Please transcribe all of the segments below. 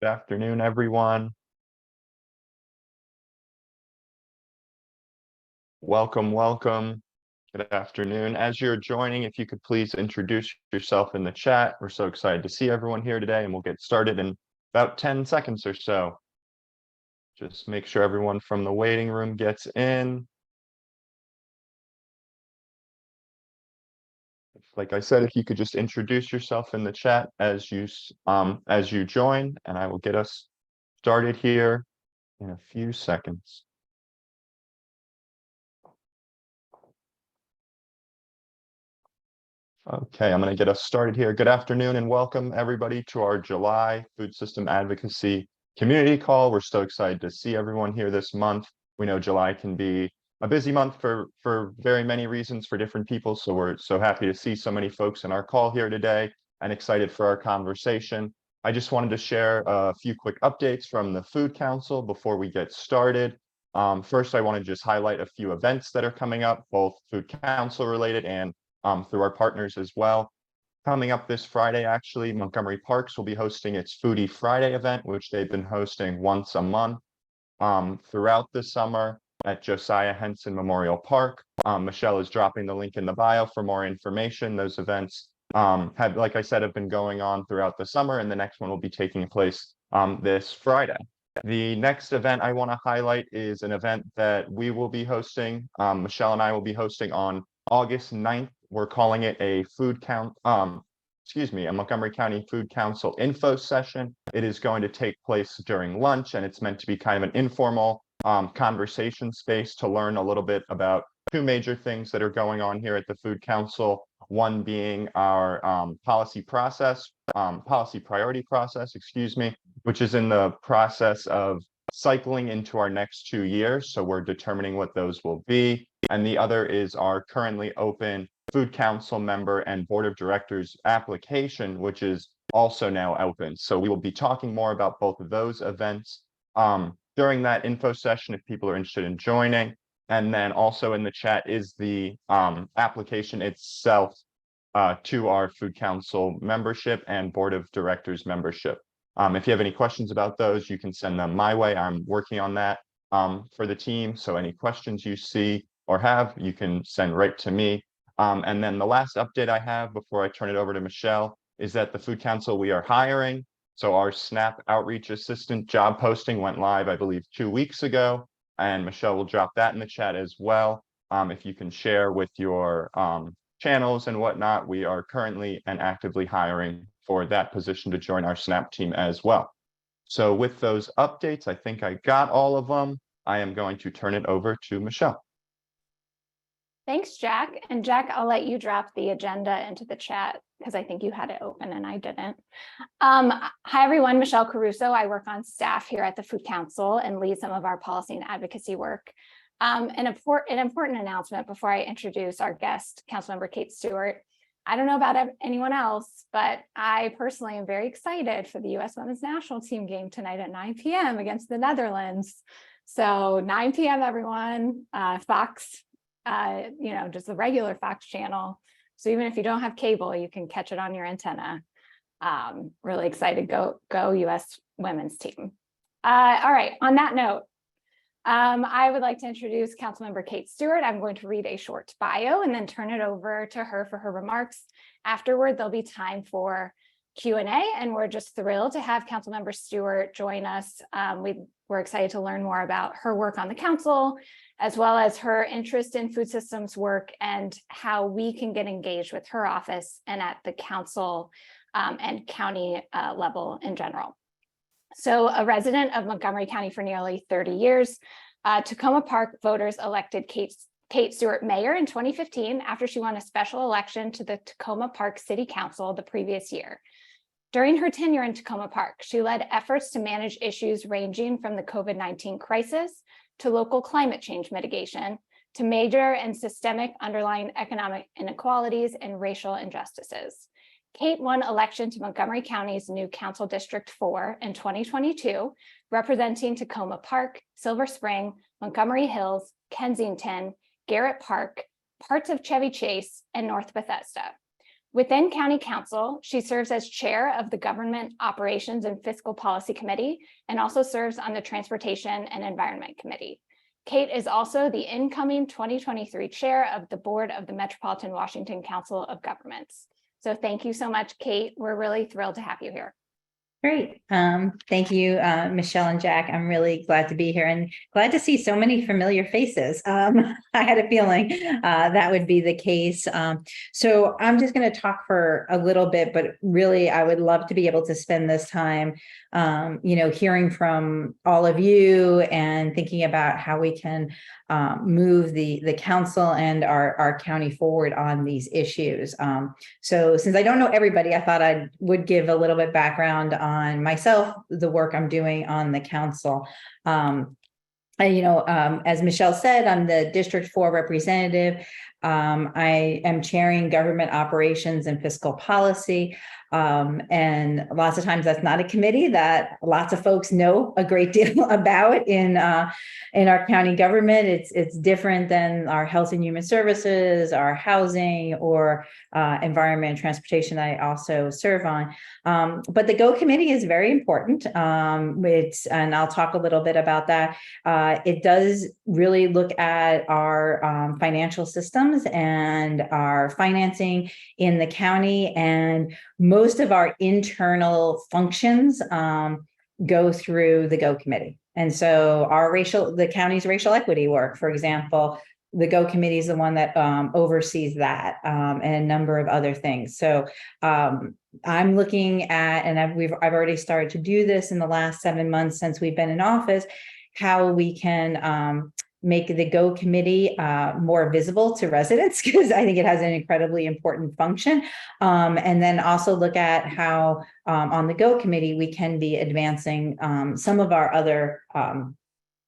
Good afternoon, everyone. Welcome, welcome. Good afternoon. As you're joining, if you could please introduce yourself in the chat. We're so excited to see everyone here today, and we'll get started in about 10 seconds or so. Just make sure everyone from the waiting room gets in. Like I said, if you could just introduce yourself in the chat as you join, and I will get us started here in a few seconds. Okay, I'm going to get us started here. Good afternoon and welcome everybody to our July Food System Advocacy Community Call. We're so excited to see everyone here this month. We know July can be a busy month for very many reasons for different people, so we're so happy to see so many folks in our call here today and excited for our conversation. I just wanted to share a few quick updates from the Food Council before we get started. First, I want to just highlight a few events that are coming up, both Food Council related and through our partners as well. Coming up this Friday, actually, Montgomery Parks will be hosting its Foodie Friday event, which they've been hosting once a month throughout the summer at Josiah Henson Memorial Park. Michelle is dropping the link in the bio for more information. Those events have, like I said, have been going on throughout the summer, and the next one will be taking place this Friday. The next event I want to highlight is an event that we will be hosting. Michelle and I will be hosting on August 9th. We're calling it a a Montgomery County Food Council info session. It is going to take place during lunch, and it's meant to be kind of an informal conversation space to learn a little bit about two major things that are going on here at the Food Council. One being our policy priority process, which is in the process of cycling into our next 2 years. So we're determining what those will be. And the other is our currently open Food Council member and Board of Directors application, which is also now open. So we will be talking more about both of those events during that info session if people are interested in joining. And then also in the chat is the application itself to our Food Council membership and Board of Directors membership. If you have any questions about those, you can send them my way. I'm working on that for the team. So any questions you see or have, you can send right to me. And then the last update I have before I turn it over to Michelle is that the Food Council, we are hiring. So our SNAP outreach assistant job posting went live, I believe, 2 weeks ago. And Michelle will drop that in the chat as well. If you can share with your channels and whatnot, we are currently and actively hiring for that position to join our SNAP team as well. So with those updates, I think I got all of them. I am going to turn it over to Michelle. Thanks, Jack. And Jack, I'll let you drop the agenda into the chat because I think you had it open and I didn't. Hi, everyone. Michelle Caruso. I work on staff here at the Food Council and lead some of our policy and advocacy work. An important announcement before I introduce our guest, Councilmember Kate Stewart. I don't know about anyone else, but I personally am very excited for the U.S. Women's National Team game tonight at 9 p.m. against the Netherlands. So 9 p.m. everyone, Fox, just the regular Fox channel. So even if you don't have cable, you can catch it on your antenna. Really excited, go U.S. Women's Team. All right, on that note, I would like to introduce Councilmember Kate Stewart. I'm going to read a short bio and then turn it over to her for her remarks. Afterward, there'll be time for Q&A, and we're just thrilled to have Councilmember Stewart join us. We're excited to learn more about her work on the council, as well as her interest in food systems work and how we can get engaged with her office and at the council and county level in general. So a resident of Montgomery County for nearly 30 years, Tacoma Park voters elected Kate Stewart mayor in 2015 after she won a special election to the Tacoma Park City Council the previous year. During her tenure in Tacoma Park, she led efforts to manage issues ranging from the COVID-19 crisis to local climate change mitigation to major and systemic underlying economic inequalities and racial injustices. Kate won election to Montgomery County's new Council District 4 in 2022, representing Tacoma Park, Silver Spring, Montgomery Hills, Kensington, Garrett Park, parts of Chevy Chase, and North Bethesda. Within County Council, she serves as chair of the Government Operations and Fiscal Policy Committee and also serves on the Transportation and Environment Committee. Kate is also the incoming 2023 chair of the board of the Metropolitan Washington Council of Governments. So thank you so much, Kate. We're really thrilled to have you here. Great. Thank you, Michelle and Jack. I'm really glad to be here and glad to see so many familiar faces. I had a feeling that would be the case. So I'm just going to talk for a little bit, but really I would love to be able to spend this time, hearing from all of you and thinking about how we can move the council and our county forward on these issues. So since I don't know everybody, I thought I would give a little bit background on myself, the work I'm doing on the council. As Michelle said, I'm the District 4 representative. I am chairing government operations and fiscal policy. And lots of times that's not a committee that lots of folks know a great deal about in our county government. It's different than our health and human services, our housing, or environment and transportation I also serve on. But the GO committee is very important. And I'll talk a little bit about that. It does really look at our financial systems and our financing in the county, and most of our internal functions go through the GO committee. And so the county's racial equity work, for example, the GO committee is the one that oversees that, and a number of other things. So I'm looking at, and I've already started to do this in the last 7 months since we've been in office, how we can make the GO committee more visible to residents, because I think it has an incredibly important function. And then also look at how on the GO committee, we can be advancing some of our other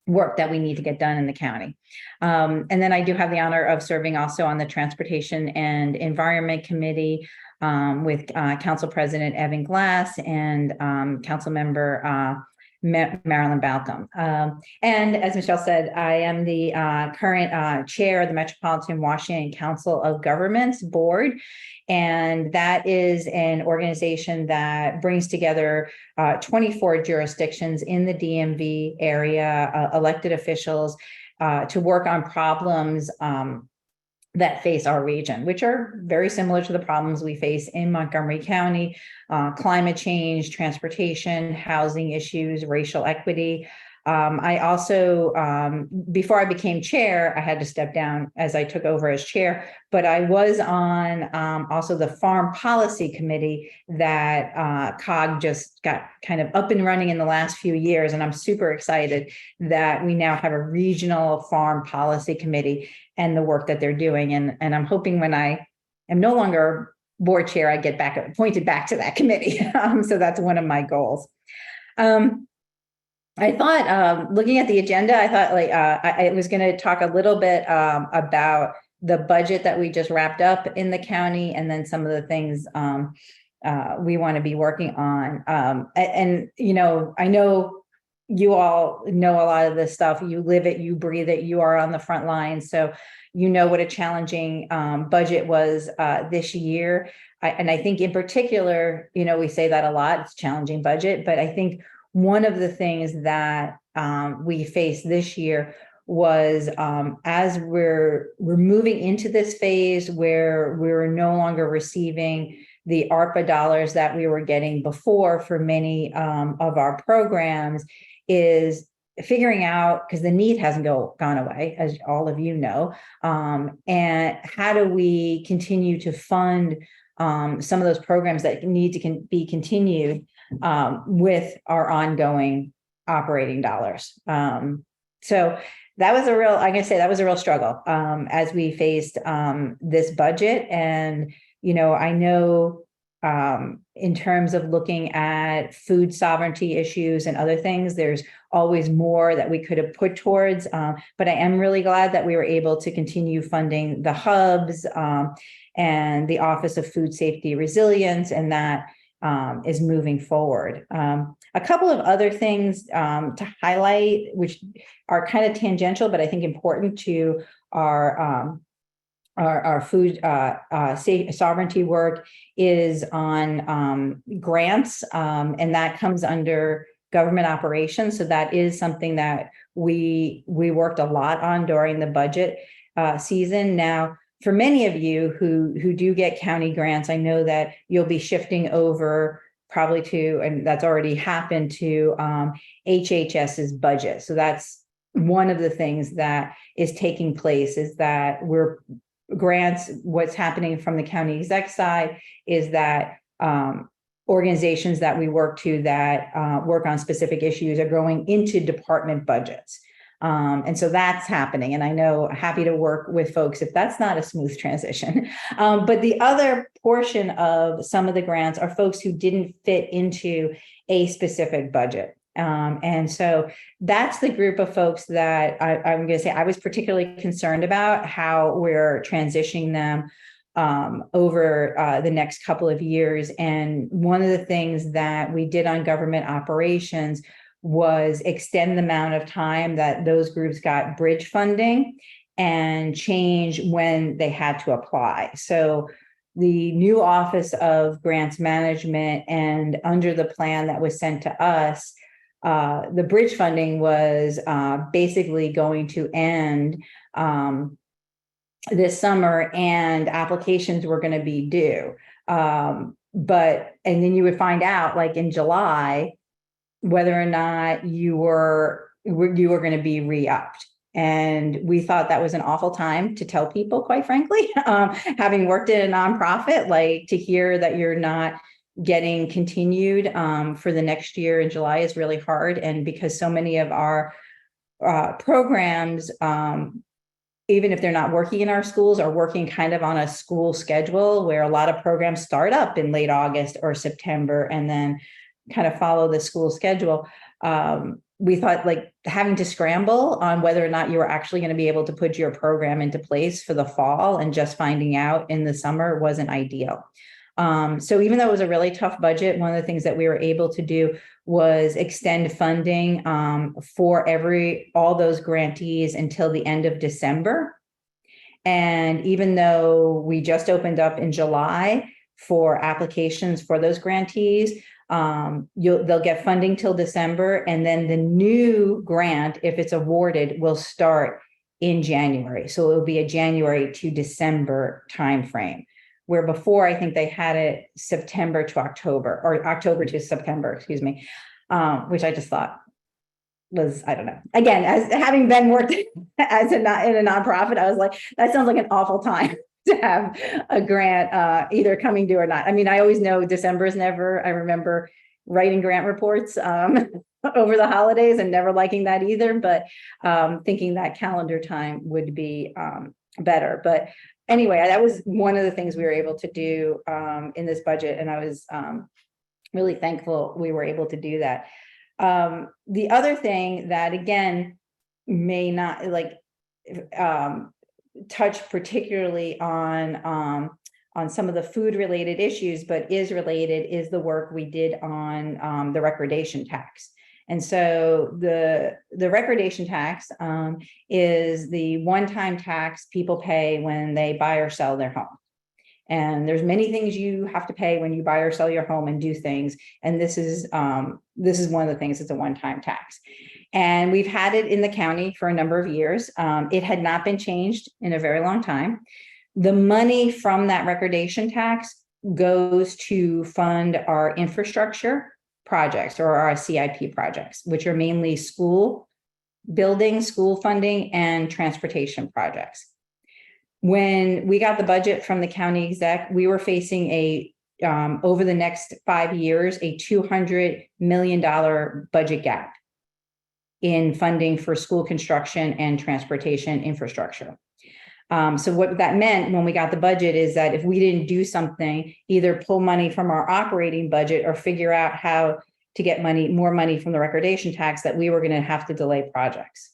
work that we need to get done in the county. And then I do have the honor of serving also on the Transportation and Environment Committee with Council President Evan Glass and Councilmember Marilyn Balcom. And as Michelle said, I am the current chair of the Metropolitan Washington Council of Governments Board. And that is an organization that brings together 24 jurisdictions in the DMV area, elected officials to work on problems that face our region, which are very similar to the problems we face in Montgomery County: climate change, transportation, housing issues, racial equity. I also, before I became chair, I had to step down as I took over as chair, but I was on also the Farm Policy Committee that COG just got kind of up and running in the last few years. And I'm super excited that we now have a regional Farm Policy Committee and the work that they're doing. And I'm hoping when I am no longer board chair, I get appointed back to that committee. So that's one of my goals. I thought, looking at the agenda, I thought I was going to talk a little bit about the budget that we just wrapped up in the county, and then some of the things we want to be working on. And I know you all know a lot of this stuff. You live it, you breathe it, you are on the front lines. So you know what a challenging budget was this year. And I think in particular, we say that a lot, it's a challenging budget, but I think one of the things that we faced this year was as we're moving into this phase where we're no longer receiving the ARPA dollars that we were getting before for many of our programs, is figuring out, because the need hasn't gone away, as all of you know, and how do we continue to fund some of those programs that need to be continued with our ongoing operating dollars. So that was a real struggle as we faced this budget. And, I know in terms of looking at food sovereignty issues and other things, there's always more that we could have put towards, but I am really glad that we were able to continue funding the hubs and the Office of Food Safety Resilience, and that is moving forward. A couple of other things to highlight, which are kind of tangential, but I think important to our our food sovereignty work is on grants, and that comes under government operations. So that is something that we worked a lot on during the budget season. Now, for many of you who do get county grants, I know that you'll be shifting over probably to, and that's already happened, to HHS's budget. So that's one of the things that is taking place, is that we're grants. What's happening from the county exec side is that organizations that we work to that work on specific issues are going into department budgets. And so that's happening. And I know, happy to work with folks if that's not a smooth transition. But the other portion of some of the grants are folks who didn't fit into a specific budget. And so that's the group of folks that I'm going to say I was particularly concerned about how we're transitioning them over the next couple of years. And one of the things that we did on government operations was extend the amount of time that those groups got bridge funding and change when they had to apply. So the new Office of Grants Management, and under the plan that was sent to us, the bridge funding was basically going to end this summer, and applications were going to be due. And then you would find out, like in July, whether or not you were going to be re-upped. And we thought that was an awful time to tell people, quite frankly, having worked in a nonprofit, like to hear that you're not getting continued for the next year in July is really hard. And because so many of our programs, even if they're not working in our schools, are working kind of on a school schedule, where a lot of programs start up in late August or September and then kind of follow the school schedule. We thought, like, having to scramble on whether or not you were actually going to be able to put your program into place for the fall and just finding out in the summer wasn't ideal. So even though it was a really tough budget, one of the things that we were able to do was extend funding for all those grantees until the end of December. And even though we just opened up in July for applications for those grantees, they'll get funding till December, and then the new grant, if it's awarded, will start in January. So it will be a January to December timeframe, where before I think they had it September to October, or October to September, excuse me, which I just thought was, I don't know. Again, as having been worked as in a nonprofit, I was like, that sounds like an awful time to have a grant either coming due or not. I mean, I always know December is never. I remember writing grant reports over the holidays and never liking that either, but thinking that calendar time would be better. But anyway, that was one of the things we were able to do in this budget, and I was really thankful we were able to do that. The other thing that, again, may not touch particularly on some of the food related issues, but is related, is the work we did on the recordation tax. And so the recordation tax is the one-time tax people pay when they buy or sell their home. And there's many things you have to pay when you buy or sell your home and do things. And this is one of the things. It's a one-time tax. And we've had it in the county for a number of years. It had not been changed in a very long time. The money from that recordation tax goes to fund our infrastructure projects, or our CIP projects, which are mainly school building, school funding, and transportation projects. When we got the budget from the county exec, we were facing over the next 5 years, a $200 million budget gap in funding for school construction and transportation infrastructure. So what that meant when we got the budget is that if we didn't do something, either pull money from our operating budget or figure out how to get more money from the recordation tax, that we were going to have to delay projects.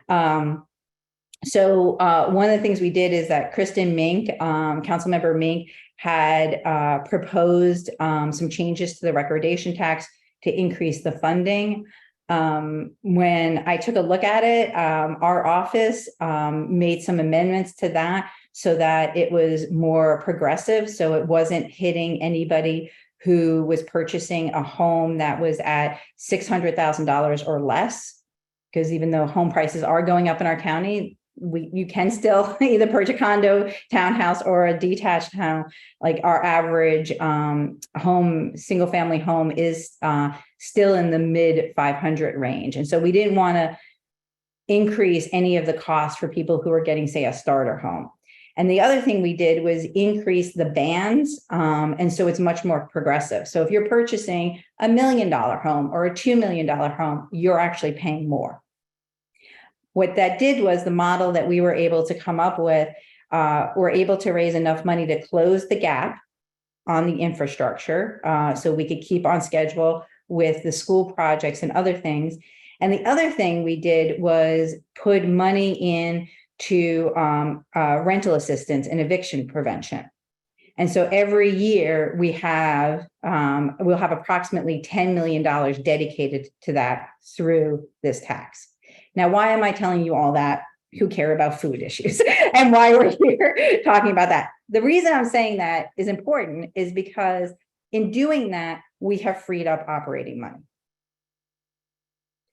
So one of the things we did is that Kristen Mink, Councilmember Mink, had proposed some changes to the recordation tax to increase the funding. When I took a look at it, our office made some amendments to that so that it was more progressive. So it wasn't hitting anybody who was purchasing a home that was at $600,000 or less. Because even though home prices are going up in our county, you can still either purchase a condo, townhouse, or a detached home. Like our average single family home is still in the mid 500 range. And so we didn't want to increase any of the costs for people who are getting, say, a starter home. And the other thing we did was increase the bands. And so it's much more progressive. So if you're purchasing $1 million home or a $2 million home, you're actually paying more. What that did was the model that we were able to come up with, we're able to raise enough money to close the gap on the infrastructure so we could keep on schedule with the school projects and other things. And the other thing we did was put money in to rental assistance and eviction prevention. And so every year we'll have approximately $10 million dedicated to that through this tax. Now, why am I telling you all that? Who care about food issues and why we're here talking about that? The reason I'm saying that is important is because in doing that, we have freed up operating money,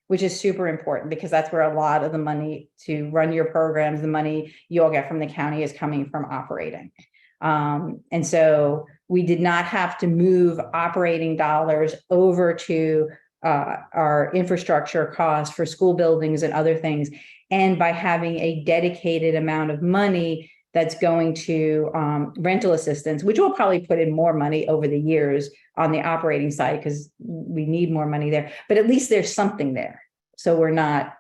which is super important because that's where a lot of the money to run your programs, the money you all get from the county is coming from operating. And so we did not have to move operating dollars over to our infrastructure costs for school buildings and other things. And by having a dedicated amount of money that's going to rental assistance, which will probably put in more money over the years on the operating side because we need more money there, but at least there's something there. So we're not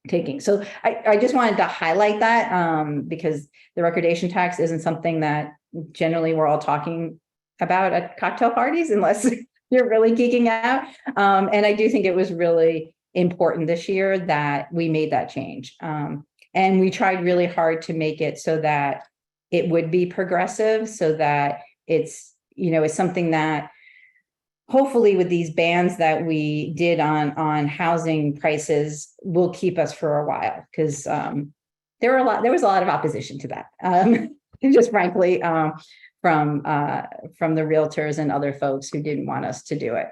taking. So I just wanted to highlight that because the recordation tax isn't something that generally we're all talking about at cocktail parties unless you're really geeking out. And I do think it was really important this year that we made that change. And we tried really hard to make it so that it would be progressive, so that it's something that hopefully with these bans that we did on housing prices will keep us for a while, because there was a lot of opposition to that. Just frankly, from the realtors and other folks who didn't want us to do it.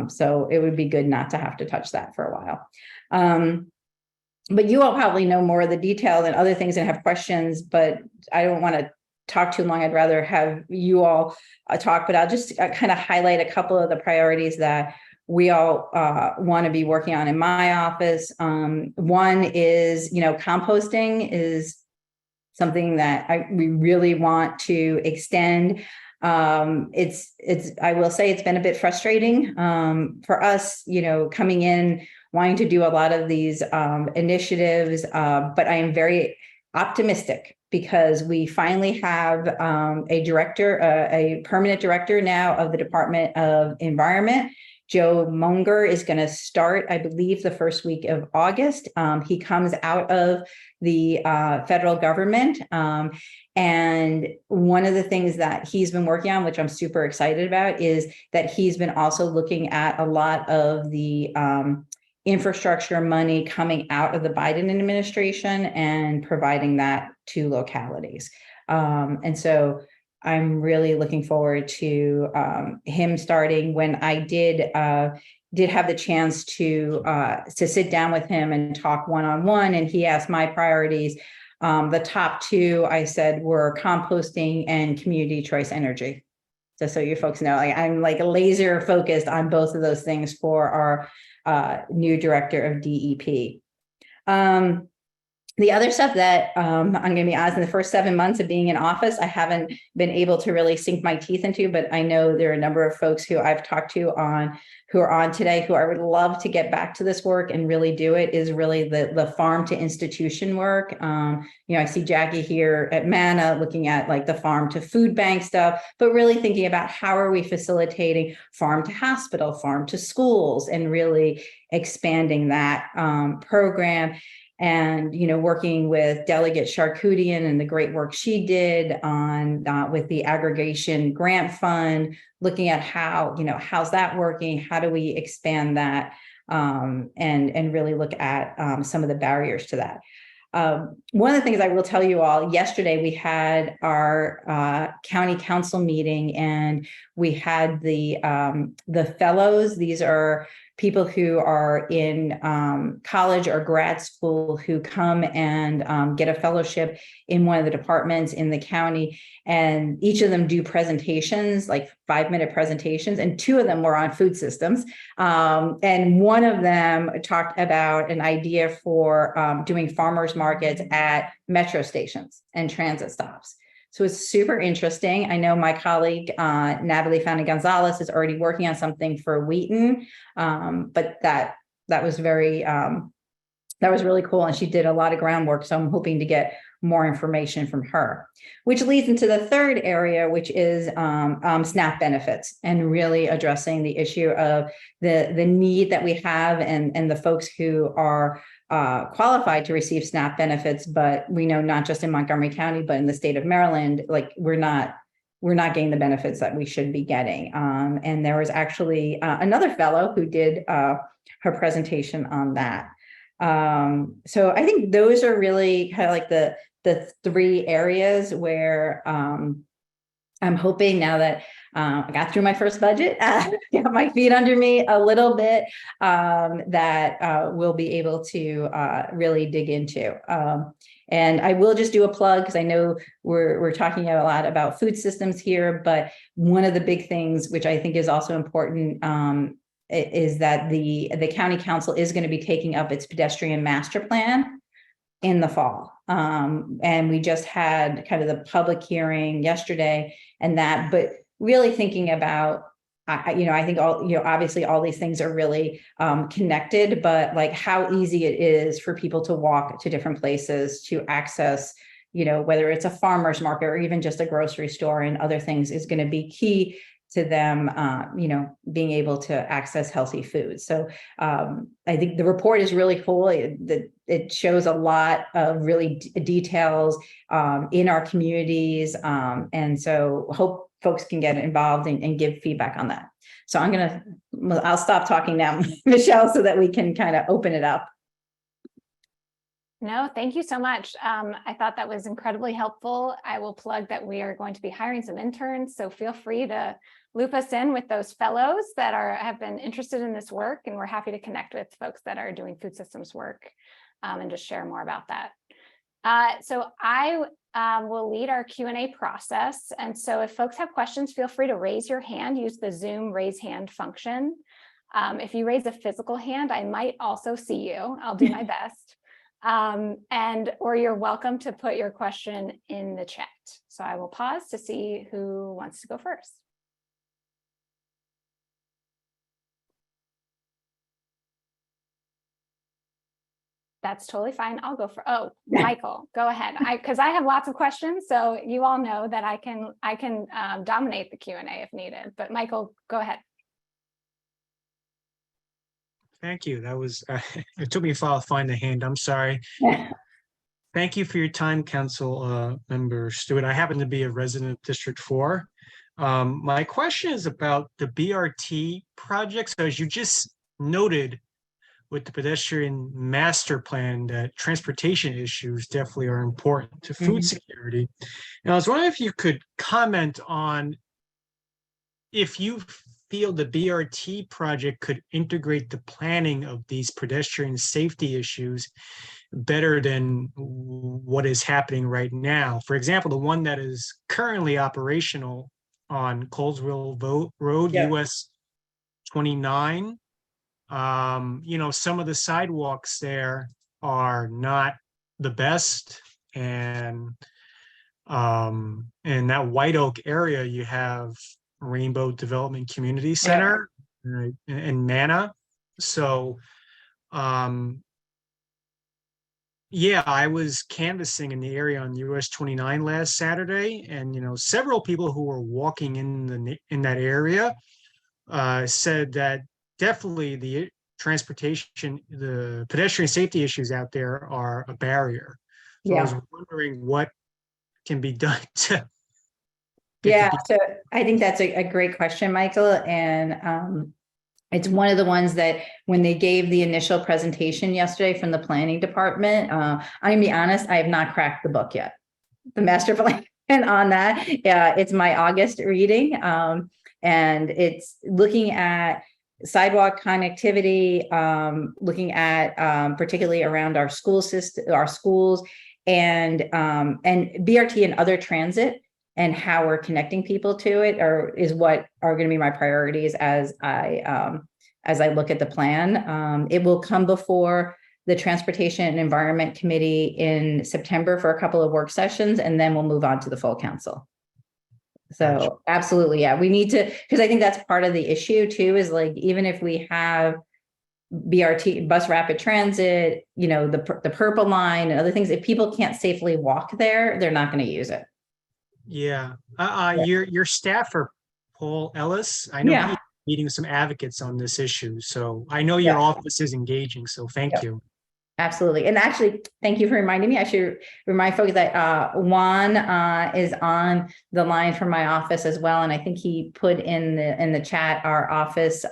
So it would be good not to have to touch that for a while. But you all probably know more of the detail than other things and have questions, but I don't want to talk too long. I'd rather have you all talk, but I'll just kind of highlight a couple of the priorities that we all want to be working on in my office. One is, composting is something that we really want to extend. I will say it's been a bit frustrating for us, coming in, wanting to do a lot of these initiatives, but I am very optimistic because we finally have a director, a permanent director now of the Department of Environment. Joe Montgomery is going to start, I believe, the first week of August. He comes out of the federal government. And one of the things that he's been working on, which I'm super excited about, is that he's been also looking at a lot of the infrastructure money coming out of the Biden administration and providing that to localities. And so I'm really looking forward to him starting. When I did have the chance to sit down with him and talk one-on-one, and he asked my priorities. The top two, I said, were composting and community choice energy. Just so you folks know, I'm laser focused on both of those things for our new director of DEP. The other stuff that I'm going to be honest, in the first 7 months of being in office, I haven't been able to really sink my teeth into, but I know there are a number of folks who I've talked to who are on today who I would love to get back to this work and really do it, is really the farm to institution work. I see Jackie here at MANA looking at the farm to food bank stuff, but really thinking about how are we facilitating farm to hospital, farm to schools, and really expanding that program. And, working with Delegate Charkoudian and the great work she did on with the aggregation grant fund, looking at how, how's that working? How do we expand that and really look at some of the barriers to that? One of the things I will tell you all, yesterday we had our county council meeting, and we had the fellows. These are people who are in college or grad school who come and get a fellowship in one of the departments in the county. And each of them do presentations, like 5-minute presentations, and 2 of them were on food systems. And one of them talked about an idea for doing farmers markets at metro stations and transit stops. So it's super interesting. I know my colleague, Natalie Fana-Gonzalez, is already working on something for Wheaton, but that was very, that was really cool. And she did a lot of groundwork. So I'm hoping to get more information from her, which leads into the third area, which is SNAP benefits, and really addressing the issue of the need that we have and the folks who are qualified to receive SNAP benefits. But we know not just in Montgomery County, but in the state of Maryland, like we're not getting the benefits that we should be getting. And there was actually another fellow who did her presentation on that. So I think those are really kind of like the 3 areas where I'm hoping, now that I got through my first budget, got my feet under me a little bit, that we'll be able to really dig into. And I will just do a plug, because I know we're talking a lot about food systems here, but one of the big things, which I think is also important, is that the county council is going to be taking up its pedestrian master plan in the fall. And we just had kind of the public hearing yesterday, and that, but really thinking about, I think obviously all these things are really connected, but like how easy it is for people to walk to different places to access, whether it's a farmer's market or even just a grocery store and other things, is going to be key to them, being able to access healthy food. So I think the report is really cool. It shows a lot of really details in our communities. And so hope folks can get involved and give feedback on that. So I'll stop talking now, Michelle, so that we can kind of open it up. No, thank you so much. I thought that was incredibly helpful. I will plug that we are going to be hiring some interns, so feel free to loop us in with those fellows that have been interested in this work, and we're happy to connect with folks that are doing food systems work and just share more about that. So I will lead our Q&A process, and so if folks have questions, feel free to raise your hand. Use the Zoom raise hand function. If you raise a physical hand, I might also see you. I'll do my best. Or you're welcome to put your question in the chat. So I will pause to see who wants to go first. That's totally fine. I'll go for, Michael, go ahead. Because I have lots of questions, so you all know that I can dominate the Q&A if needed. But Michael, go ahead. Thank you. That was, it took me a while to find the hand. I'm sorry. Thank you for your time, Council Member Stewart. I happen to be a resident of District 4. My question is about the BRT project. So as you just noted with the pedestrian master plan, that transportation issues definitely are important to food security. And I was wondering if you could comment on if you feel the BRT project could integrate the planning of these pedestrian safety issues better than what is happening right now. For example, the one that is currently operational on Colesville Road, yeah. US 29. Some of the sidewalks there are not the best, and in that White Oak area, you have Rainbow Development Community Center, yeah, and Mana. So, yeah, I was canvassing in the area on US 29 last Saturday, and several people who were walking in that area said that definitely the transportation, the pedestrian safety issues out there are a barrier. So yeah. I was wondering what can be done to. Yeah, so I think that's a great question, Michael. And It's one of the ones that when they gave the initial presentation yesterday from the planning department, I'm gonna be honest, I have not cracked the book yet. The master plan on that. Yeah, it's my August reading. And it's looking at sidewalk connectivity, looking at particularly around our school system, our schools, and BRT and other transit, and how we're connecting people to it, is what are going to be my priorities as I look at the plan. It will come before the Transportation and Environment Committee in September for a couple of work sessions, and then we'll move on to the full council. So Gotcha. absolutely, yeah, we need to, because I think that's part of the issue too, is like, even if we have BRT, bus rapid transit, you know, the purple line and other things, if people can't safely walk there, they're not going to use it. Yeah. Your staffer, Paul Ellis, I know Yeah. he's meeting some advocates on this issue. So I know your office is engaging. So thank you. Absolutely. And actually, thank you for reminding me. I should remind folks that Juan is on the line from my office as well. And I think he put in the chat our office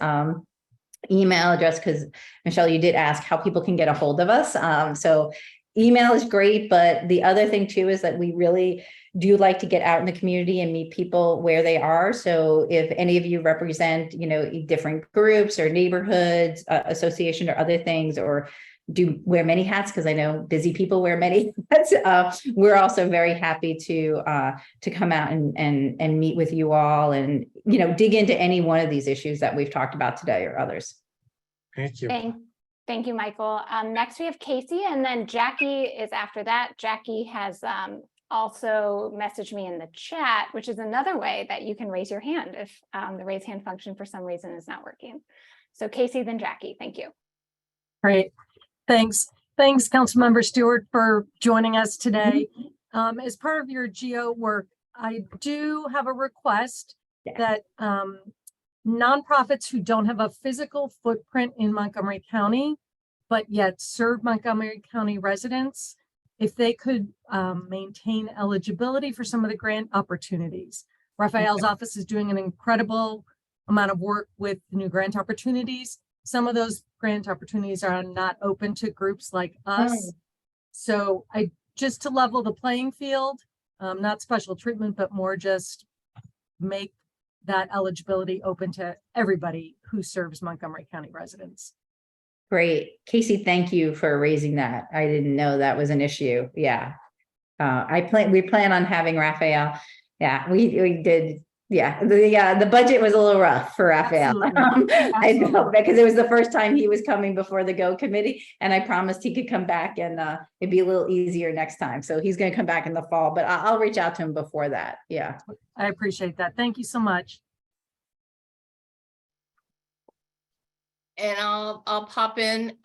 email address, because Michelle, you did ask how people can get a hold of us. So email is great, but the other thing too is that we really do like to get out in the community and meet people where they are. So if any of you represent, you know, different groups or neighborhoods, association or other things, or do wear many hats, because I know busy people wear many hats, we're also very happy to come out and meet with you all, and, you know, dig into any one of these issues that we've talked about today or others. Thank you. Thank you, Michael. Next we have Casey, and then Jackie is after that. Jackie has also messaged me in the chat, which is another way that you can raise your hand if the raise hand function for some reason is not working. So Casey, then Jackie. Thank you. Great. Thanks, Councilmember Stewart, for joining us today. As part of your GEO work, I do have a request that nonprofits who don't have a physical footprint in Montgomery County, but yet serve Montgomery County residents, if they could maintain eligibility for some of the grant opportunities. Raphael's office is doing an incredible amount of work with new grant opportunities. Some of those grant opportunities are not open to groups like us. So just to level the playing field, not special treatment, but more just make that eligibility open to everybody who serves Montgomery County residents. Great. Casey, thank you for raising that. I didn't know that was an issue. Yeah. We plan on having Raphael. Yeah, we did. Yeah, the budget was a little rough for Raphael. I know, because it was the first time he was coming before the GO committee, and I promised he could come back, and it'd be a little easier next time. So he's going to come back in the fall, but I'll reach out to him before that. Yeah, I appreciate that. Thank you so much. And I'll pop in.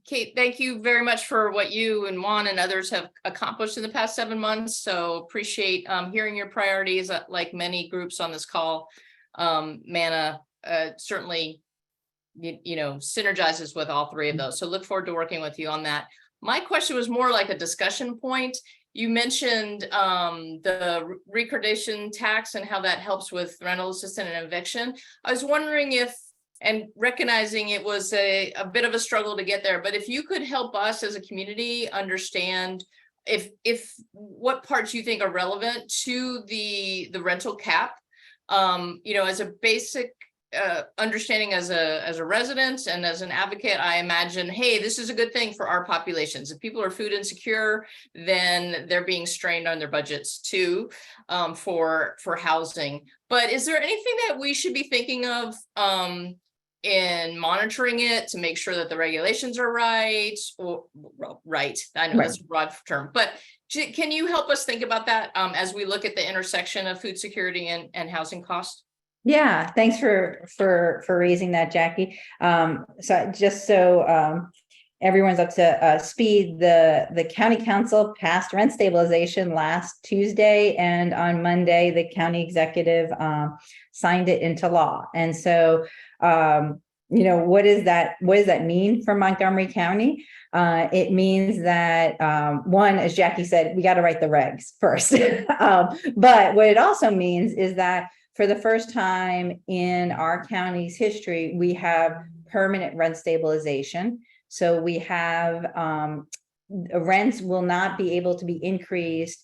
Kate, thank you very much for what you and Juan and others have accomplished in the past 7 months. So appreciate hearing your priorities. Like many groups on this call, MANA certainly you know, synergizes with all three of those. So look forward to working with you on that. My question was more like a discussion point. You mentioned the recordation tax and how that helps with rental assistance and eviction. I was wondering if, and recognizing it was a bit of a struggle to get there, but if you could help us as a community understand if what parts you think are relevant to the rental cap, you know, as a basic understanding as a resident and as an advocate, I imagine, hey, this is a good thing for our populations. If people are food insecure, then they're being strained on their budgets too, for housing. But is there anything that we should be thinking of in monitoring it to make sure that the regulations are right? Or right, I know that's a broad term, but can you help us think about that as we look at the intersection of food security and housing costs? Yeah, thanks for raising that, Jackie. So just so everyone's up to speed, the county council passed rent stabilization last Tuesday, and on Monday the county executive signed it into law. And so you know, what does that mean for Montgomery County? It means that one, as Jackie said, we got to write the regs first. But what it also means is that for the first time in our county's history, we have permanent rent stabilization. So we have rents will not be able to be increased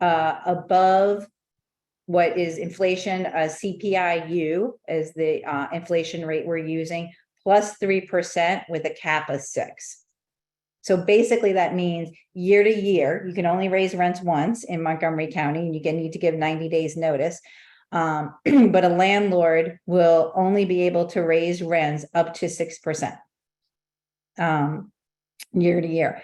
above what is inflation, CPIU is the inflation rate we're using, plus 3% with a cap of 6. So basically that means year to year, you can only raise rents once in Montgomery County, and you need to give 90 days notice. But a landlord will only be able to raise rents up to 6% year to year,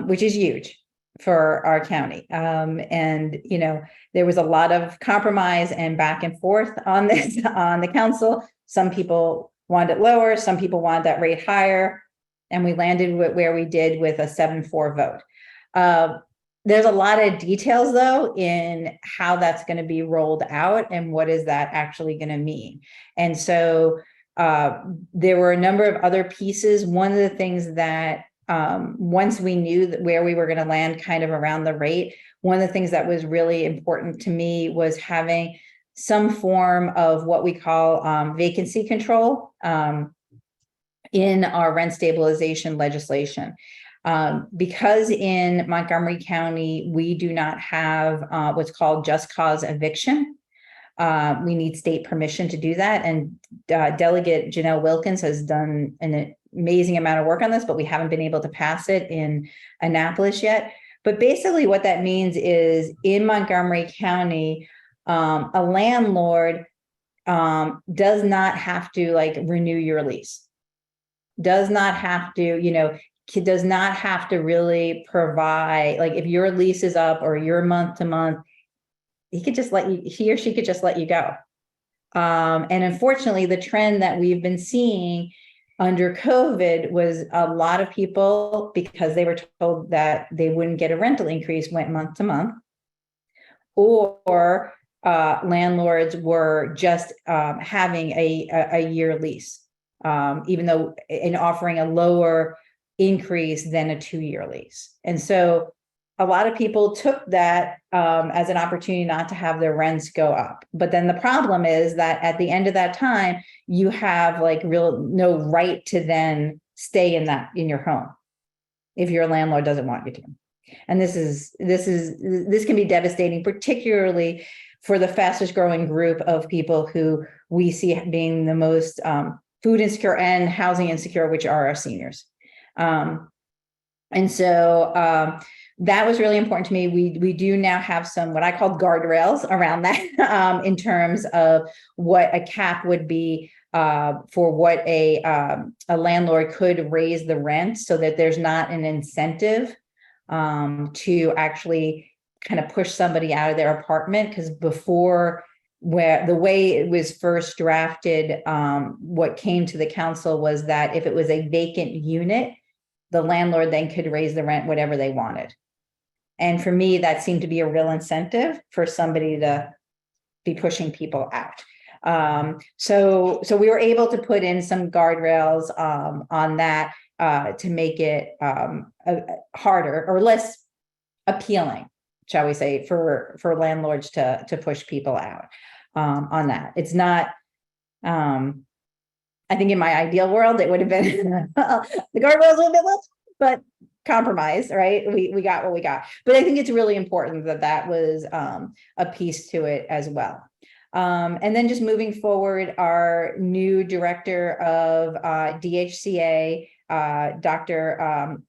which is huge for our county. And, you know, there was a lot of compromise and back and forth on this on the council. Some people wanted it lower, some people wanted that rate higher, and we landed where we did with a 7-4 vote. There's a lot of details, though, in how that's going to be rolled out and what is that actually going to mean. And so there were a number of other pieces. One of the things that once we knew that where we were going to land kind of around the rate, one of the things that was really important to me was having some form of what we call vacancy control in our rent stabilization legislation. Because in Montgomery County, we do not have what's called just cause eviction. We need state permission to do that. And Delegate Janelle Wilkins has done an amazing amount of work on this, but we haven't been able to pass it in Annapolis yet. But basically what that means is in Montgomery County, a landlord does not have to renew your lease, does not have to, does not have to really provide, if your lease is up or you're month to month, he or she could just let you go. And unfortunately, the trend that we've been seeing under COVID was a lot of people, because they were told that they wouldn't get a rental increase, went month to month, or landlords were just having a year lease, even though in offering a lower increase than a 2-year lease. And so a lot of people took that as an opportunity not to have their rents go up. But then the problem is that at the end of that time, you have no right to then stay in your home if your landlord doesn't want you to. And this can be devastating, particularly for the fastest growing group of people who we see being the most food insecure and housing insecure, which are our seniors. And so that was really important to me. We do now have some what I call guardrails around that in terms of what a cap would be for what a landlord could raise the rent, so that there's not an incentive to actually kind of push somebody out of their apartment. Because before, where the way it was first drafted, what came to the council was that if it was a vacant unit, the landlord then could raise the rent whatever they wanted. And for me, that seemed to be a real incentive for somebody to be pushing people out. So we were able to put in some guardrails on that to make it harder or less appealing, shall we say, for landlords to push people out on that. It's not, I think in my ideal world, it would have been the guardrails would have been less, but compromise, right? We got what we got. But I think it's really important that was a piece to it as well. And then just moving forward, our new director of DHCA, Dr.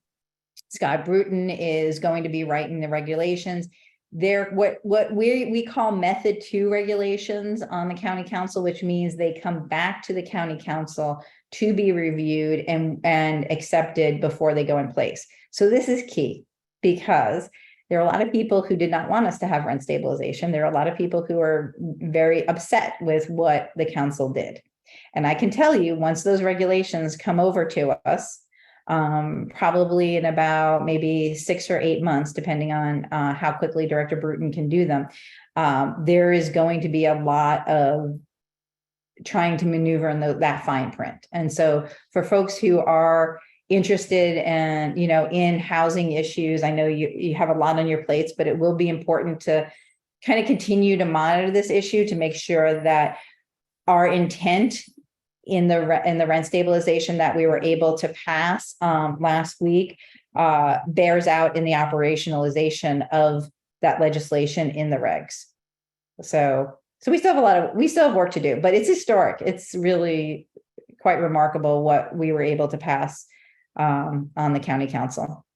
Scott Bruton, is going to be writing the regulations. They're what we call method 2 regulations on the county council, which means they come back to the county council to be reviewed and accepted before they go in place. So this is key, because there are a lot of people who did not want us to have rent stabilization. There are a lot of people who are very upset with what the council did. And I can tell you, once those regulations come over to us, probably in about maybe 6 or 8 months, depending on how quickly Director Bruton can do them, there is going to be a lot of trying to maneuver in that fine print. And so for folks who are interested and, in housing issues, I know you have a lot on your plates, but it will be important to kind of continue to monitor this issue to make sure that our intent in the rent stabilization that we were able to pass last week bears out in the operationalization of that legislation in the regs. So we still have work to do, but it's historic. It's really quite remarkable what we were able to pass on the county council.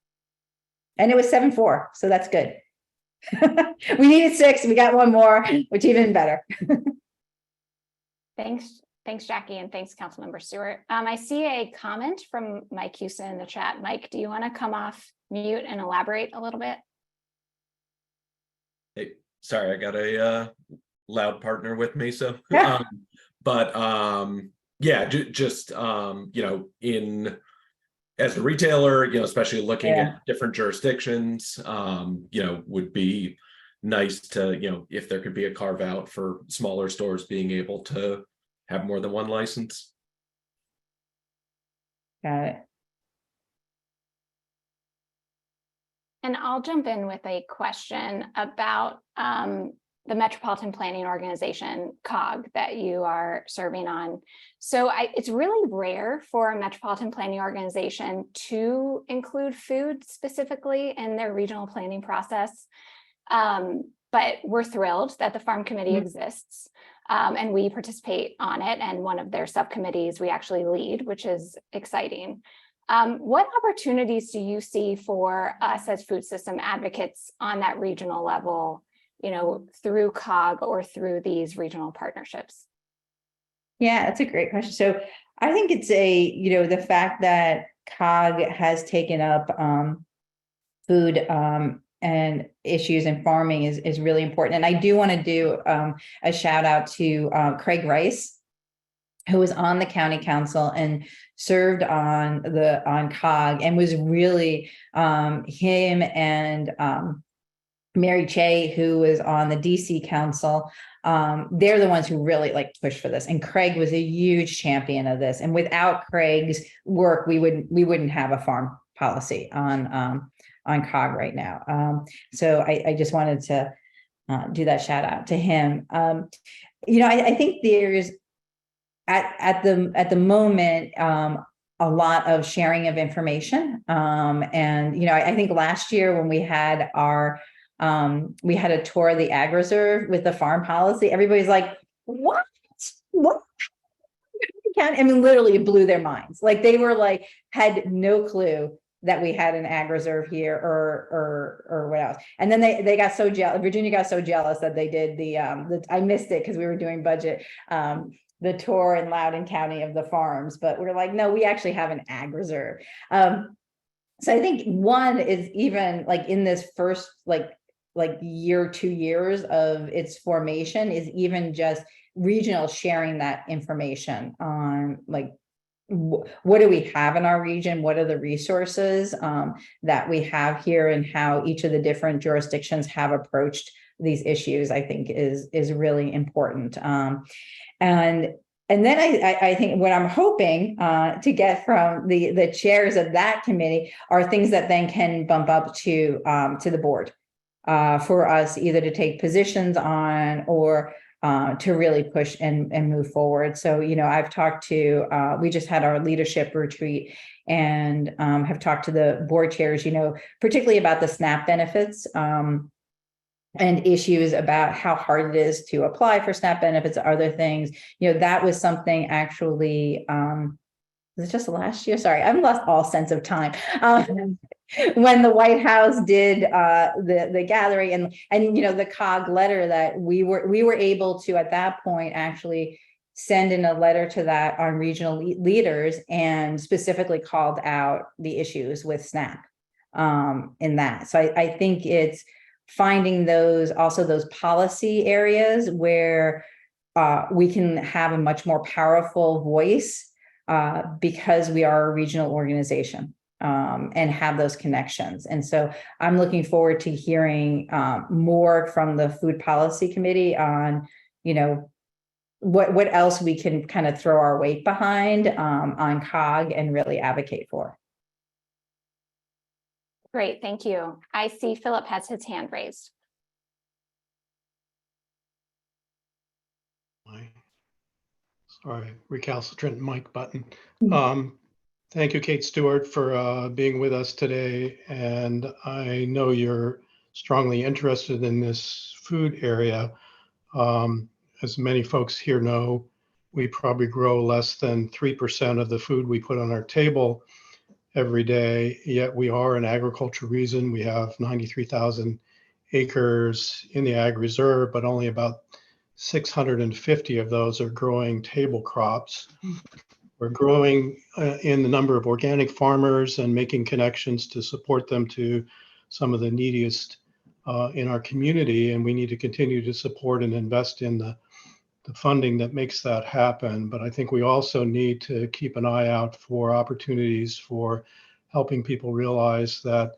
And it was 7-4, so that's good. We needed 6, we got one more, which even better. Thanks, Jackie, and thanks, Councilmember Stewart. I see a comment from Mike Houston in the chat. Mike, do you want to come off mute and elaborate a little bit? Hey, sorry, I got a loud partner with me, so Yeah. Yeah, just as a retailer, especially looking at different jurisdictions, would be nice to, if there could be a carve out for smaller stores being able to have more than one license. Got it. And I'll jump in with a question about the Metropolitan Planning Organization, COG, that you are serving on. So it's really rare for a Metropolitan Planning Organization to include food specifically in their regional planning process. But we're thrilled that the Farm Committee exists, and we participate on it. And one of their subcommittees we actually lead, which is exciting. What opportunities do you see for us as food system advocates on that regional level, through COG or through these regional partnerships? Yeah, that's a great question. So I think it's the fact that COG has taken up food and issues in farming is really important. And I do want to do a shout out to Craig Rice, who was on the county council and served on COG, and was really him and Mary Che, who was on the DC council. They're the ones who really push for this. And Craig was a huge champion of this. And without Craig's work, we wouldn't have a farm policy on COG right now. So I just wanted to do that shout out to him. I think there's at the moment a lot of sharing of information. And I think last year when we had a tour of the ag reserve with the farm policy, everybody's like, what? I mean, literally it blew their minds. They were had no clue that we had an ag reserve here or what else. And then they got so jealous. Virginia got so jealous that they did I missed it because we were doing budget, the tour in Loudoun County of the farms, but we're like, no, we actually have an ag reserve. So I think one is even in this first year, 2 years of its formation is even just regional sharing that information on what do we have in our region? What are the resources that we have here, and how each of the different jurisdictions have approached these issues, I think is really important. And then I think what I'm hoping to get from the chairs of that committee are things that then can bump up to the board for us either to take positions on or to really push and move forward. So, I've talked to, we just had our leadership retreat and have talked to the board chairs, particularly about the SNAP benefits and issues about how hard it is to apply for SNAP benefits, other things. That was something actually, was it just last year? Sorry, I've lost all sense of time. When the White House did the gathering and the COG letter that we were able to at that point actually send in a letter to that on regional leaders and specifically called out the issues with SNAP in that. So I think it's finding those policy areas where we can have a much more powerful voice because we are a regional organization and have those connections. And so I'm looking forward to hearing more from the Food Policy Committee on, what else we can kind of throw our weight behind on COG and really advocate for. Great, thank you. I see Philip has his hand raised. my, sorry, recalcitrant mic button. Mhm. Thank you, Kate Stewart, for being with us today. And I know you're strongly interested in this food area. As many folks here know, we probably grow less than 3% of the food we put on our table every day, yet we are an agriculture region. We have 93,000 acres in the ag reserve, but only about 650 of those are growing table crops. We're growing in the number of organic farmers and making connections to support them to some of the neediest in our community. And we need to continue to support and invest in the funding that makes that happen. But I think we also need to keep an eye out for opportunities for helping people realize that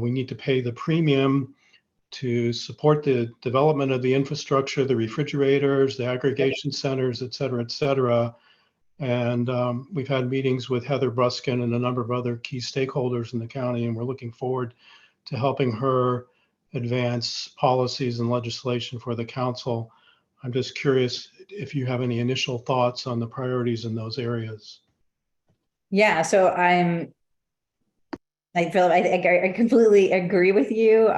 we need to pay the premium to support the development of the infrastructure, the refrigerators, the aggregation centers, et cetera, and we've had meetings with Heather Bruskin and a number of other key stakeholders in the county, and we're looking forward to helping her advance policies and legislation for the council. I'm just curious if you have any initial thoughts on the priorities in those areas. Yeah, so I completely agree with you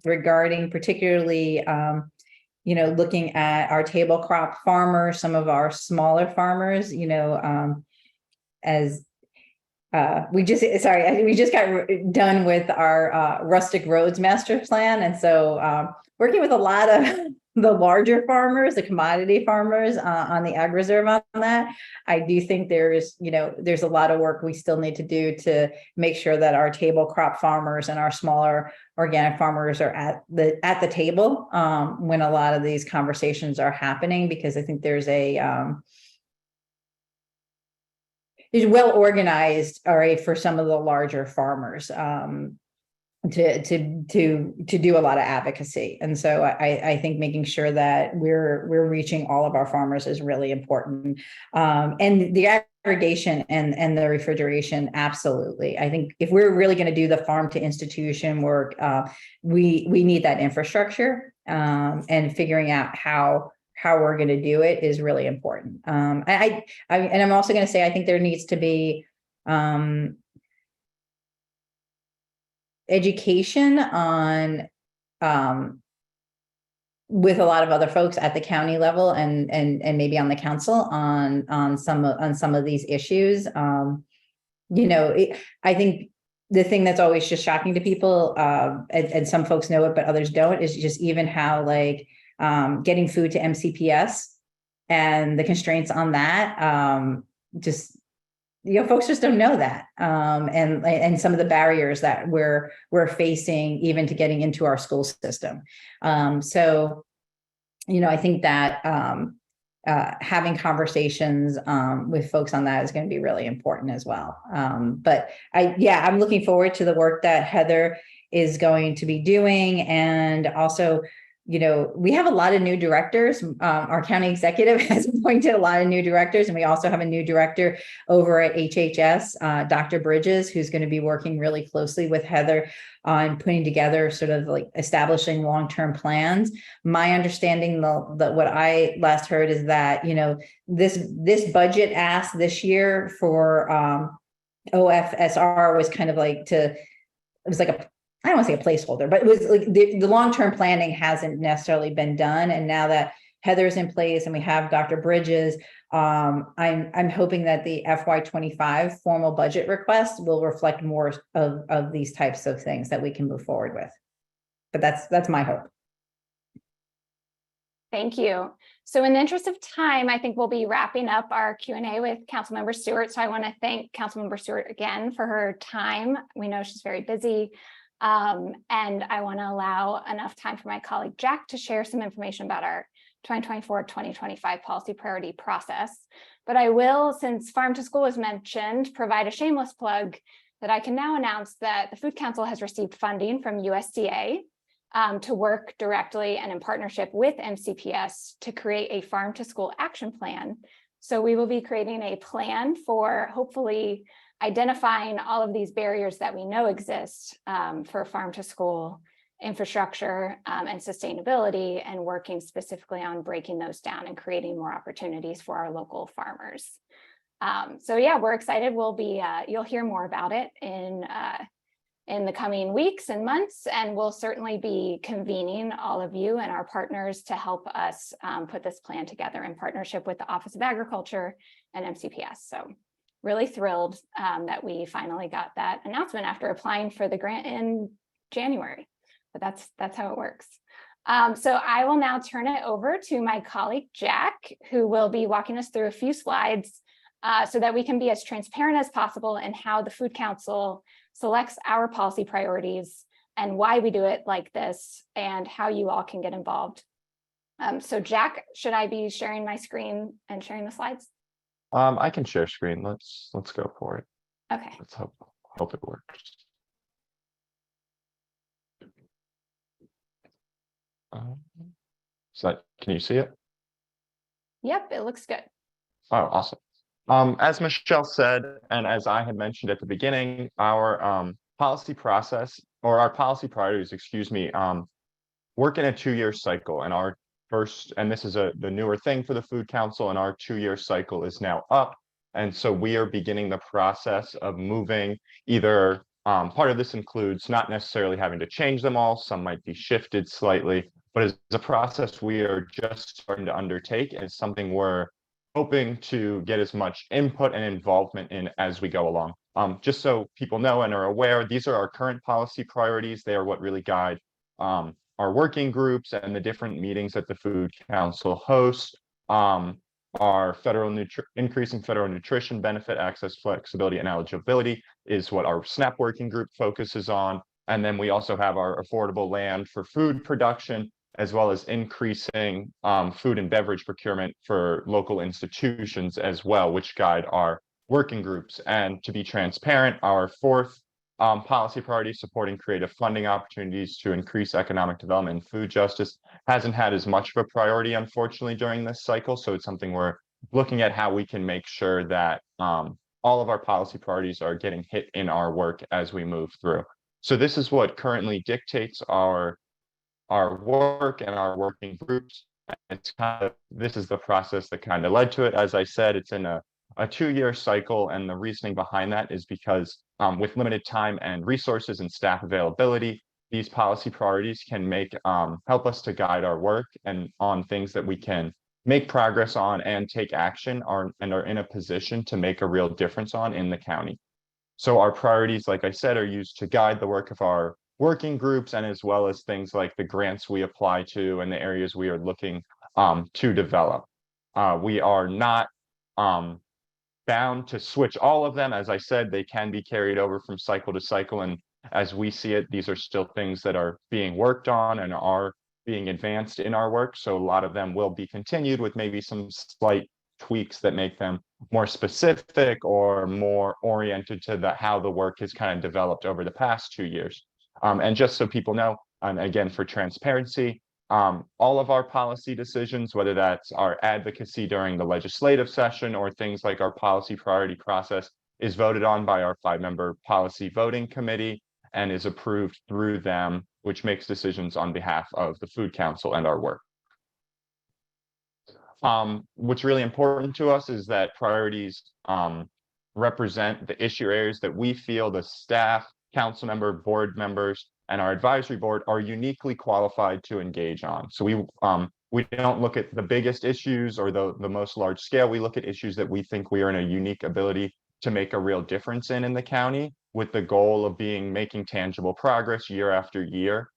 regarding particularly looking at our table crop farmers, some of our smaller farmers, as we just got done with our rustic roads master plan. And so working with a lot of the larger farmers, the commodity farmers on the ag reserve on that, I do think there's a lot of work we still need to do to make sure that our table crop farmers and our smaller organic farmers are at the table when a lot of these conversations are happening, because I think there's is well organized, all right, for some of the larger farmers to do a lot of advocacy. And so I think making sure that we're reaching all of our farmers is really important. And the aggregation and the refrigeration, absolutely. I think if we're really going to do the farm to institution work, we need that infrastructure, and figuring out how we're going to do it is really important. And I'm also going to say, I think there needs to be education on with a lot of other folks at the county level and maybe on the council on some of these issues. I think the thing that's always just shocking to people, and some folks know it, but others don't, is just even how getting food to MCPS and the constraints on that. Folks just don't know that, and some of the barriers that we're facing even to getting into our school system. So I think that having conversations with folks on that is going to be really important as well. But I'm looking forward to the work that Heather is going to be doing, and also, we have a lot of new directors. Our county executive has appointed a lot of new directors, and we also have a new director over at HHS, Dr. Bridges, who's going to be working really closely with Heather on putting together sort of establishing long-term plans. My understanding, that what I last heard is that, this budget ask this year for OFSR was kind of it was like I don't want to say a placeholder, but it was the long-term planning hasn't necessarily been done. And now that Heather's in place and we have Dr. Bridges, I'm hoping that the FY25 formal budget request will reflect more of these types of things that we can move forward with. But that's my hope. Thank you. So in the interest of time, I think we'll be wrapping up our Q&A with Councilmember Stewart. So I want to thank Councilmember Stewart again for her time. We know she's very busy. And I want to allow enough time for my colleague Jack to share some information about our 2024-2025 policy priority process. But I will, since Farm to School was mentioned, provide a shameless plug that I can now announce that the Food Council has received funding from USDA to work directly and in partnership with MCPS to create a Farm to School action plan. So we will be creating a plan for hopefully identifying all of these barriers that we know exist for farm to school infrastructure and sustainability, and working specifically on breaking those down and creating more opportunities for our local farmers. So yeah, we're excited. We'll be, you'll hear more about it in the coming weeks and months, and we'll certainly be convening all of you and our partners to help us put this plan together in partnership with the Office of Agriculture and MCPS. So really thrilled that we finally got that announcement after applying for the grant in January, but that's how it works. So I will now turn it over to my colleague, Jack, who will be walking us through a few slides so that we can be as transparent as possible in how the Food Council selects our policy priorities and why we do it like this and how you all can get involved. So Jack, should I be sharing my screen and sharing the slides? I can share screen. Let's go for it. Okay. Let's hope it works. So can you see it? Yep, it looks good. Oh, awesome. As Michelle said, and as I had mentioned at the beginning, our policy process, or our policy priorities, excuse me, work in a 2-year cycle, and our first, and this is the newer thing for the Food Council, and our 2-year cycle is now up. And so we are beginning the process of moving either, part of this includes not necessarily having to change them all, some might be shifted slightly, but as a process we are just starting to undertake, and something we're hoping to get as much input and involvement in as we go along. Just so people know and are aware, these are our current policy priorities. They are what really guide our working groups and the different meetings that the Food Council hosts. Our increasing federal nutrition benefit access, flexibility, and eligibility is what our SNAP working group focuses on. And then we also have our affordable land for food production, as well as increasing food and beverage procurement for local institutions as well, which guide our working groups. And to be transparent, our fourth policy priority, supporting creative funding opportunities to increase economic development and food justice, hasn't had as much of a priority, unfortunately, during this cycle. So it's something we're looking at how we can make sure that all of our policy priorities are getting hit in our work as we move through. So this is what currently dictates our work and our working groups. It's this is the process that kind of led to it. As I said, it's in a 2-year cycle, and the reasoning behind that is because with limited time and resources and staff availability, these policy priorities can help us to guide our work and on things that we can make progress on and take action and are in a position to make a real difference on in the county. So our priorities, like I said, are used to guide the work of our working groups, and as well as things like the grants we apply to and the areas we are looking to develop. We are not bound to switch all of them. As I said, they can be carried over from cycle to cycle, and as we see it, these are still things that are being worked on and are being advanced in our work. So a lot of them will be continued with maybe some slight tweaks that make them more specific or more oriented to how the work has kind of developed over the past 2 years. And just so people know, and again, for transparency, all of our policy decisions, whether that's our advocacy during the legislative session or things like our policy priority process, is voted on by our 5-member policy voting committee and is approved through them, which makes decisions on behalf of the Food Council and our work. What's really important to us is that priorities represent the issue areas that we feel the staff, council member, board members, and our advisory board are uniquely qualified to engage on. So we don't look at the biggest issues or the most large scale. We look at issues that we think we are in a unique ability to make a real difference in the county, with the goal of making tangible progress year after year,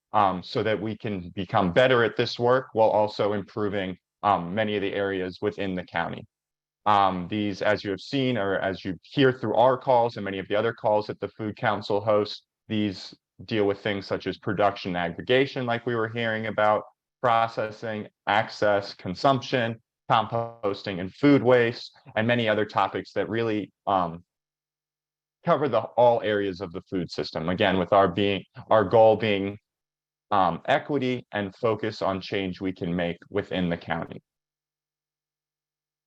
so that we can become better at this work while also improving many of the areas within the county. These, as you have seen, or as you hear through our calls and many of the other calls that the Food Council hosts, these deal with things such as production aggregation, like we were hearing about, processing, access, consumption, composting, and food waste, and many other topics that really cover all areas of the food system. Again, with our goal being equity and focus on change we can make within the county.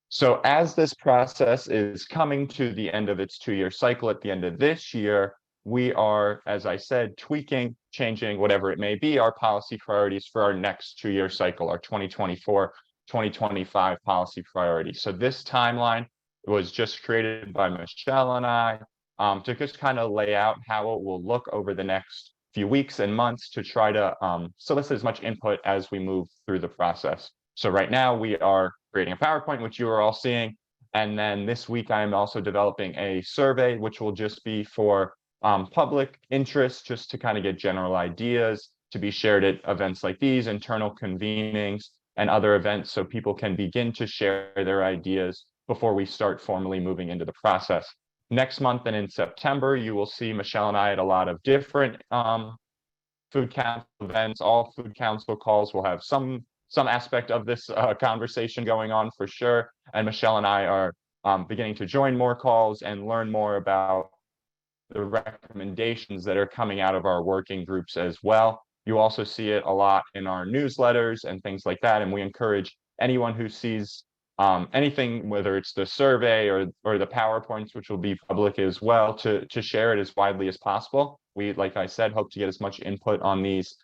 So as this process is coming to the end of its 2-year cycle at the end of this year, we are, as I said, tweaking, changing, whatever it may be, our policy priorities for our next 2-year cycle, our 2024-2025 policy priorities. So this timeline was just created by Michelle and I to just kind of lay out how it will look over the next few weeks and months to try to solicit as much input as we move through the process. So right now we are creating a PowerPoint, which you are all seeing. And then this week I am also developing a survey, which will just be for public interest, just to kind of get general ideas to be shared at events like these, internal convenings and other events, so people can begin to share their ideas before we start formally moving into the process. Next month and in September, you will see Michelle and I at a lot of different food council events. All food council calls will have some aspect of this conversation going on for sure. And Michelle and I are beginning to join more calls and learn more about the recommendations that are coming out of our working groups as well. You also see it a lot in our newsletters and things like that. And we encourage anyone who sees anything, whether it's the survey or the PowerPoints, which will be public as well, to share it as widely as possible. We, like I said, hope to get as much input on these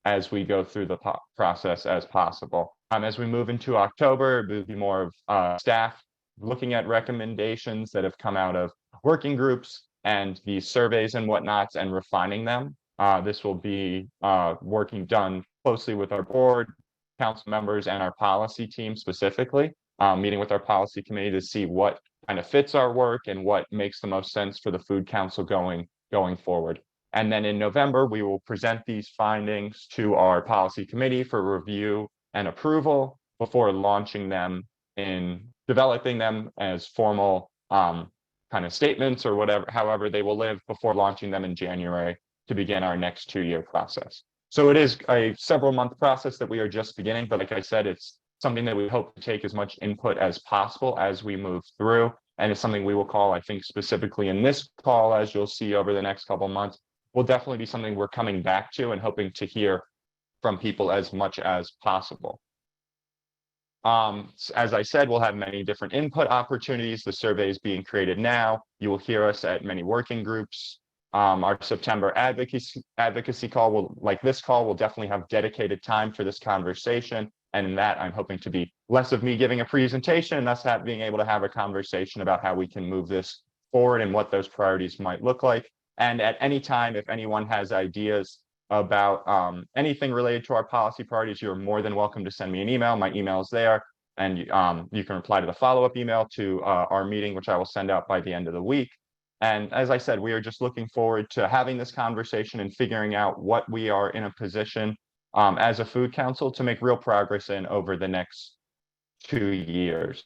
as we go through the process as possible. As we move into October, it will be more of staff looking at recommendations that have come out of working groups and these surveys and whatnots and refining them. This will be working done closely with our board, council members, and our policy team specifically, meeting with our policy committee to see what kind of fits our work and what makes the most sense for the food council going forward. And then in November, we will present these findings to our policy committee for review and approval before launching them in developing them as formal kind of statements or whatever, however they will live before launching them in January to begin our next 2-year process. So it is a several month process that we are just beginning, but like I said, it's something that we hope to take as much input as possible as we move through. And it's something we will call, I think specifically in this call, as you'll see over the next couple of months, will definitely be something we're coming back to and hoping to hear from people as much as possible. As I said, we'll have many different input opportunities. The survey is being created now. You will hear us at many working groups. Our September advocacy call will, like this call, will definitely have dedicated time for this conversation. And in that, I'm hoping to be less of me giving a presentation and us being able to have a conversation about how we can move this forward and what those priorities might look like. And at any time, if anyone has ideas about anything related to our policy priorities, you're more than welcome to send me an email. My email is there, and you can reply to the follow-up email to our meeting, which I will send out by the end of the week. And as I said, we are just looking forward to having this conversation and figuring out what we are in a position as a food council to make real progress in over the next 2 years.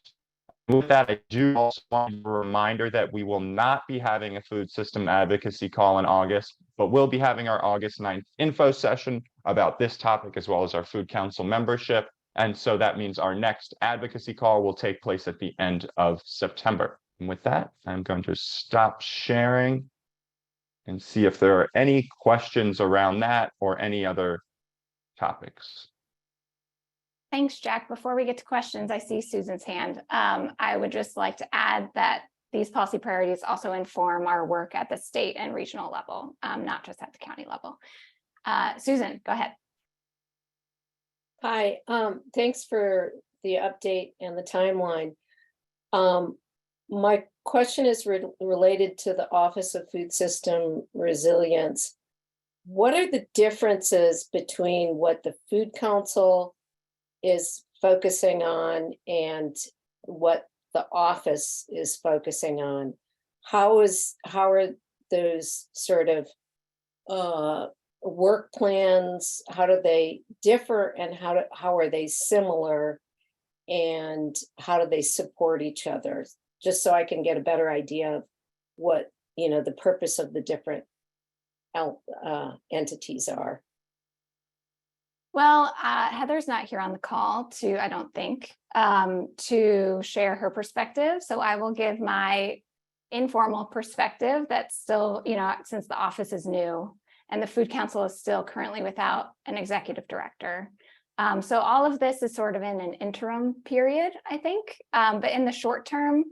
With that, I do also want a reminder that we will not be having a food system advocacy call in August, but we'll be having our August 9th info session about this topic, as well as our food council membership. And so that means our next advocacy call will take place at the end of September. And with that, I'm going to stop sharing and see if there are any questions around that or any other topics. Thanks, Jack. Before we get to questions, I see Susan's hand. I would just like to add that these policy priorities also inform our work at the state and regional level, not just at the county level. Susan, go ahead. Hi, thanks for the update and the timeline. My question is related to the Office of Food System Resilience. What are the differences between what the Food Council is focusing on and what the office is focusing on? How are those sort of work plans, how do they differ, and how are they similar, and how do they support each other? Just so I can get a better idea of what, the purpose of the different entities are. Well, Heather's not here on the call I don't think, to share her perspective. So I will give my informal perspective that's still, since the office is new and the Food Council is still currently without an executive director. So all of this is sort of in an interim period, I think. But in the short term,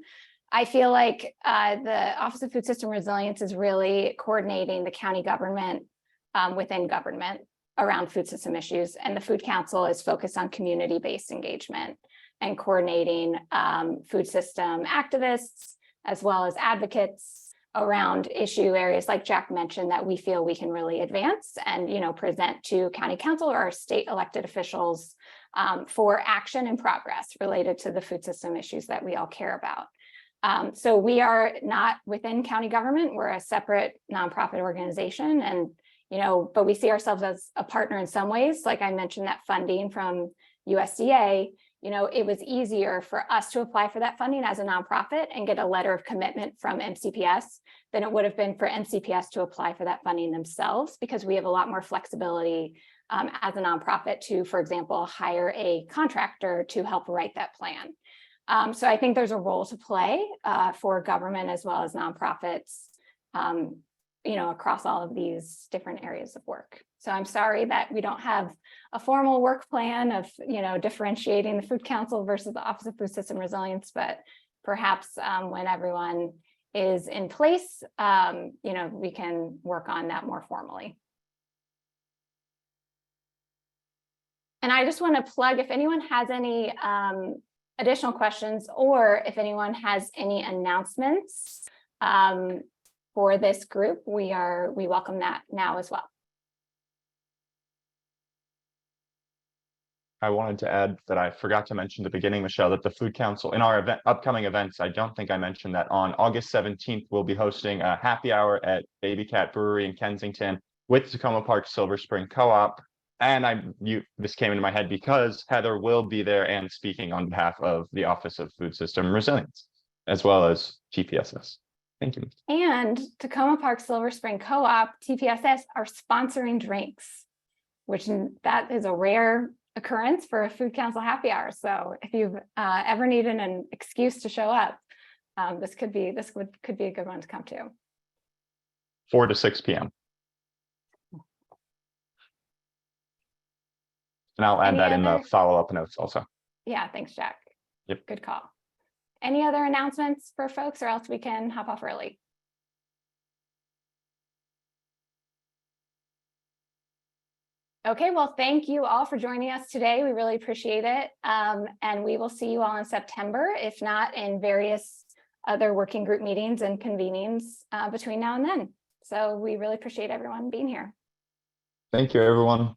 I feel like the Office of Food System Resilience is really coordinating the county government within government around food system issues. And the Food Council is focused on community-based engagement and coordinating food system activists as well as advocates around issue areas like Jack mentioned that we feel we can really advance and, you know, present to county council or our state elected officials for action and progress related to the food system issues that we all care about. So we are not within county government. We're a separate nonprofit organization, and, you know, but we see ourselves as a partner in some ways. Like I mentioned, that funding from USDA, you know, it was easier for us to apply for that funding as a nonprofit and get a letter of commitment from MCPS than it would have been for MCPS to apply for that funding themselves, because we have a lot more flexibility as a nonprofit to, for example, hire a contractor to help write that plan. So I think there's a role to play for government as well as nonprofits, you know, across all of these different areas of work. So I'm sorry that we don't have a formal work plan of, you know, differentiating the Food Council versus the Office of Food System Resilience, but perhaps when everyone is in place, you know, we can work on that more formally. And I just want to plug, if anyone has any additional questions, or if anyone has any announcements for this group, we welcome that now as well. I wanted to add that I forgot to mention at the beginning, Michelle, that the Food Council in our upcoming events, I don't think I mentioned that on August 17th, we'll be hosting a happy hour at Baby Cat Brewery in Kensington with Tacoma Park Silver Spring Co-op. And this came into my head because Heather will be there and speaking on behalf of the Office of Food System Resilience, as well as TPSS. Thank you. And Tacoma Park Silver Spring Co-op, TPSS, are sponsoring drinks, which that is a rare occurrence for a Food Council happy hour. So if you've ever needed an excuse to show up, this could be a good one to come to. 4 to 6 p.m. And I'll add that in the follow-up notes also. Yeah, thanks, Jack. Yep. Good call. Any other announcements for folks, or else we can hop off early? Okay, well, thank you all for joining us today. We really appreciate it. And we will see you all in September, if not in various other working group meetings and convenings between now and then. So we really appreciate everyone being here. Thank you, everyone.